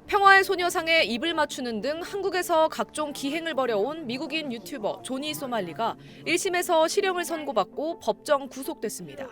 평화의 소녀상에 입을 맞추는 등 한국에서 각종 기행을 벌여온 미국인 유튜버 조니 소말리가 1심에서 실형을 선고받고 법정 구속됐습니다.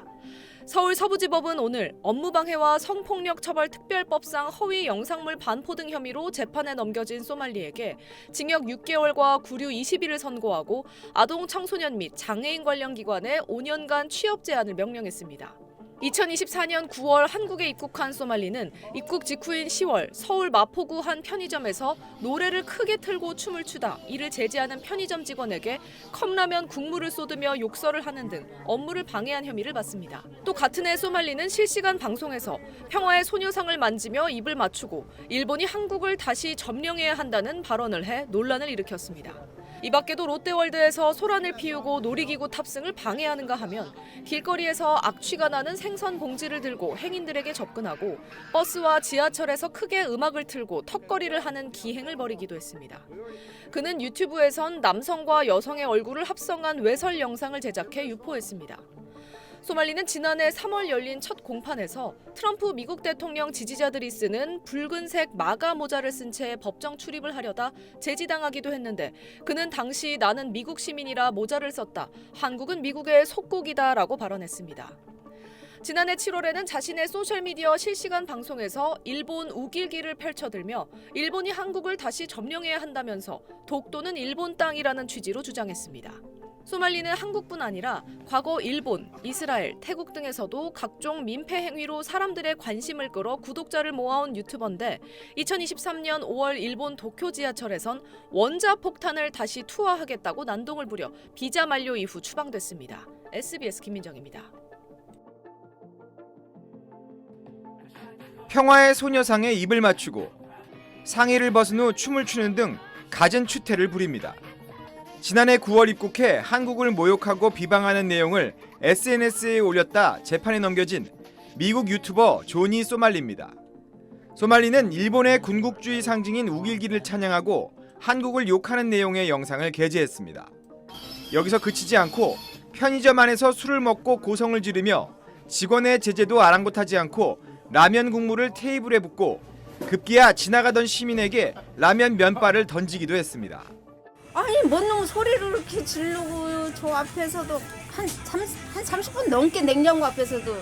서울 서부지법은 오늘 업무방해와 성폭력처벌특별법상 허위 영상물 반포 등 혐의로 재판에 넘겨진 소말리에게 징역 6개월과 구류 20일을 선고하고 아동 청소년 및 장애인 관련 기관에 5년간 취업 제한을 명령했습니다. 2024년 9월 한국에 입국한 소말리는 입국 직후인 10월 서울 마포구 한 편의점에서 노래를 크게 틀고 춤을 추다 이를 제지하는 편의점 직원에게 컵라면 국물을 쏟으며 욕설을 하는 등 업무를 방해한 혐의를 받습니다. 또 같은 해 소말리는 실시간 방송에서 평화의 소녀상을 만지며 입을 맞추고 일본이 한국을 다시 점령해야 한다는 발언을 해 논란을 일으켰습니다. 이 밖에도 롯데월드에서 소란을 피우고 놀이기구 탑승을 방해하는가 하면 길거리에서 악취가 나는 생선 봉지를 들고 행인들에게 접근하고 버스와 지하철에서 크게 음악을 틀고 턱걸이를 하는 기행을 벌이기도 했습니다. 그는 유튜브에선 남성과 여성의 얼굴을 합성한 외설 영상을 제작해 유포했습니다. 소말리는 지난해 3월 열린 첫 공판에서 트럼프 미국 대통령 지지자들이 쓰는 붉은색 마가 모자를 쓴 채 법정 출입을 하려다 제지당하기도 했는데 그는 당시 나는 미국 시민이라 모자를 썼다. 한국은 미국의 속국이다라고 발언했습니다. 지난해 7월에는 자신의 소셜미디어 실시간 방송에서 일본 우길기를 펼쳐들며 일본이 한국을 다시 점령해야 한다면서 독도는 일본 땅이라는 취지로 주장했습니다. 소말리는 한국뿐 아니라 과거 일본, 이스라엘, 태국 등에서도 각종 민폐 행위로 사람들의 관심을 끌어 구독자를 모아온 유튜버인데 2023년 5월 일본 도쿄 지하철에선 원자폭탄을 다시 투하하겠다고 난동을 부려 비자 만료 이후 추방됐습니다. SBS 김민정입니다. 평화의 소녀상에 입을 맞추고 상의를 벗은 후 춤을 추는 등 갖은 추태를 부립니다. 지난해 9월 입국해 한국을 모욕하고 비방하는 내용을 SNS에 올렸다 재판에 넘겨진 미국 유튜버 조니 소말리입니다. 소말리는 일본의 군국주의 상징인 우길기를 찬양하고 한국을 욕하는 내용의 영상을 게재했습니다. 여기서 그치지 않고 편의점 안에서 술을 먹고 고성을 지르며 직원의 제재도 아랑곳하지 않고 라면 국물을 테이블에 붓고 급기야 지나가던 시민에게 라면 면발을 던지기도 했습니다. 아니 뭔 놈 소리를 이렇게 지르고 저 앞에서도 한 30분 넘게 냉장고 앞에서도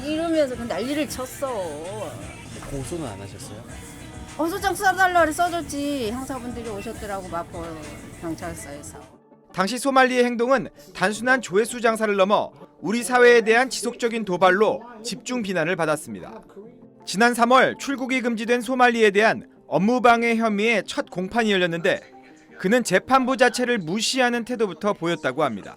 이러면서 난리를 쳤어. 고소는 안 하셨어요? 소장 써달라고 써줬지. 형사분들이 오셨더라고 마포 경찰서에서. 당시 소말리의 행동은 단순한 조회수 장사를 넘어 우리 사회에 대한 지속적인 도발로 집중 비난을 받았습니다. 지난 3월 출국이 금지된 소말리에 대한 업무방해 혐의의 첫 공판이 열렸는데 그는 재판부 자체를 무시하는 태도부터 보였다고 합니다.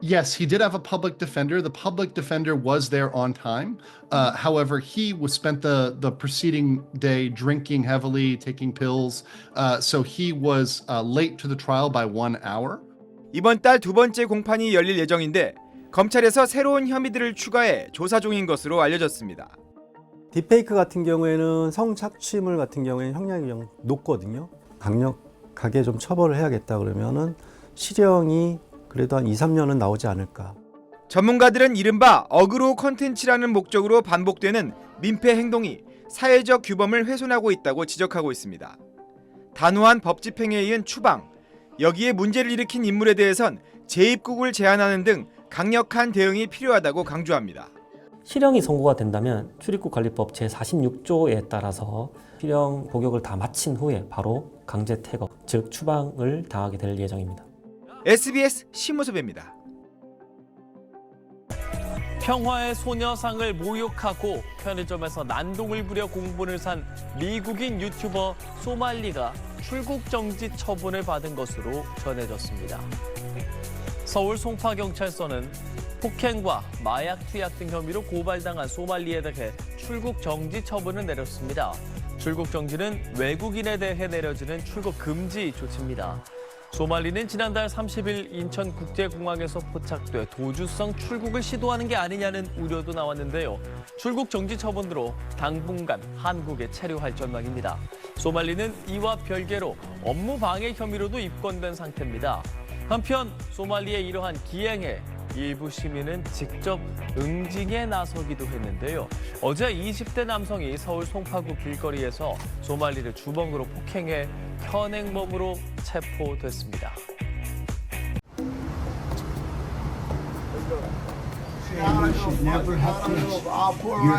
Yes, he did have a public defender. The public defender was there on time. However, he was spent the preceding day drinking heavily, taking pills. So he was late to the trial by 1 hour. 이번 달 두 번째 공판이 열릴 예정인데 검찰에서 새로운 혐의들을 추가해 조사 중인 것으로 알려졌습니다. 딥페이크 같은 경우에는 성착취물 같은 경우에는 형량이 좀 높거든요. 강력하게 좀 처벌을 해야겠다 그러면은 실형이 그래도 한 2, 3년은 나오지 않을까. 전문가들은 이른바 어그로 콘텐츠라는 목적으로 반복되는 민폐 행동이 사회적 규범을 훼손하고 있다고 지적하고 있습니다. 단호한 법 집행에 이은 추방, 여기에 문제를 일으킨 인물에 대해선 재입국을 제한하는 등 강력한 대응이 필요하다고 강조합니다. 실형이 선고가 된다면 출입국관리법 제46조에 따라서 실형 복역을 다 마친 후에 바로 강제 퇴거, 즉 추방을 당하게 될 예정입니다. SBS 심우섭입니다. 평화의 소녀상을 모욕하고 편의점에서 난동을 부려 공분을 산 미국인 유튜버 소말리가 출국 정지 처분을 받은 것으로 전해졌습니다. 서울 송파경찰서는 폭행과 마약 투약 등 혐의로 고발당한 소말리에 대해 출국 정지 처분을 내렸습니다. 출국 정지는 외국인에 대해 내려지는 출국 금지 조치입니다. 소말리는 지난달 30일 인천국제공항에서 포착돼 도주성 출국을 시도하는 게 아니냐는 우려도 나왔는데요. 출국 정지 처분으로 당분간 한국에 체류할 전망입니다. 소말리는 이와 별개로 업무 방해 혐의로도 입건된 상태입니다. 한편 소말리의 이러한 기행에 일부 시민은 직접 응징에 나서기도 했는데요. 어제 20대 남성이 서울 송파구 길거리에서 소말리를 주먹으로 폭행해 현행범으로 체포됐습니다. You should never have this. Your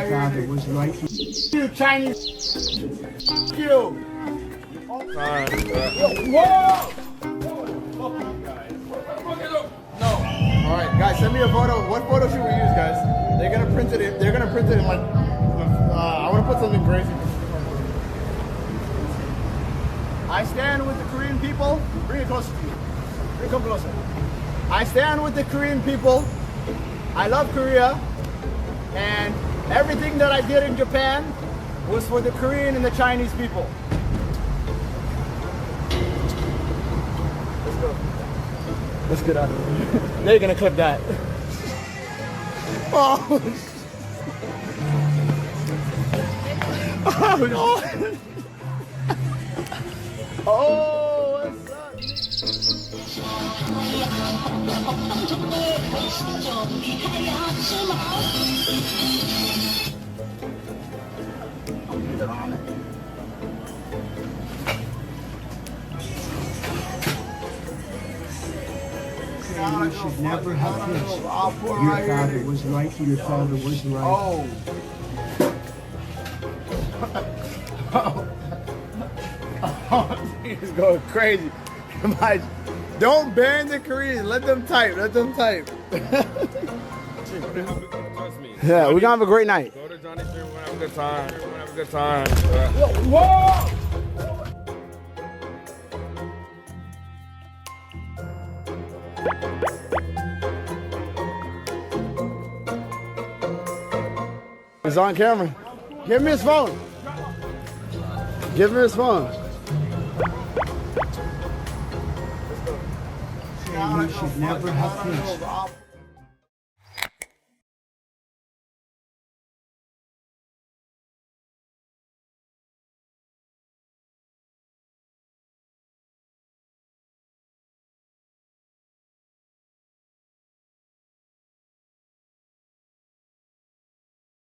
father was right. You Chinese. You. All right, guys, send me a photo. What photo should we use, guys? They're gonna print it in. They're gonna print it in like. I want to put something crazy. I stand with the Korean people. Bring it closer to you. Bring it come closer. I stand with the Korean people. I love Korea, and everything that I did in Japan was for the Korean and the Chinese people. Let's go. Let's get out of here. They're gonna clip that. Oh. Oh no. Oh, what's up? You should never have this. Your father was right. Your father was right. Oh. He's going crazy. Don't ban the Koreans. Let them type. Let them type. Yeah, we're gonna have a great night. Go to Johnny Street, we're gonna have a good time. We're gonna have a good time. Whoa! It's on camera. Give me his phone. Give him his phone. You should never have this.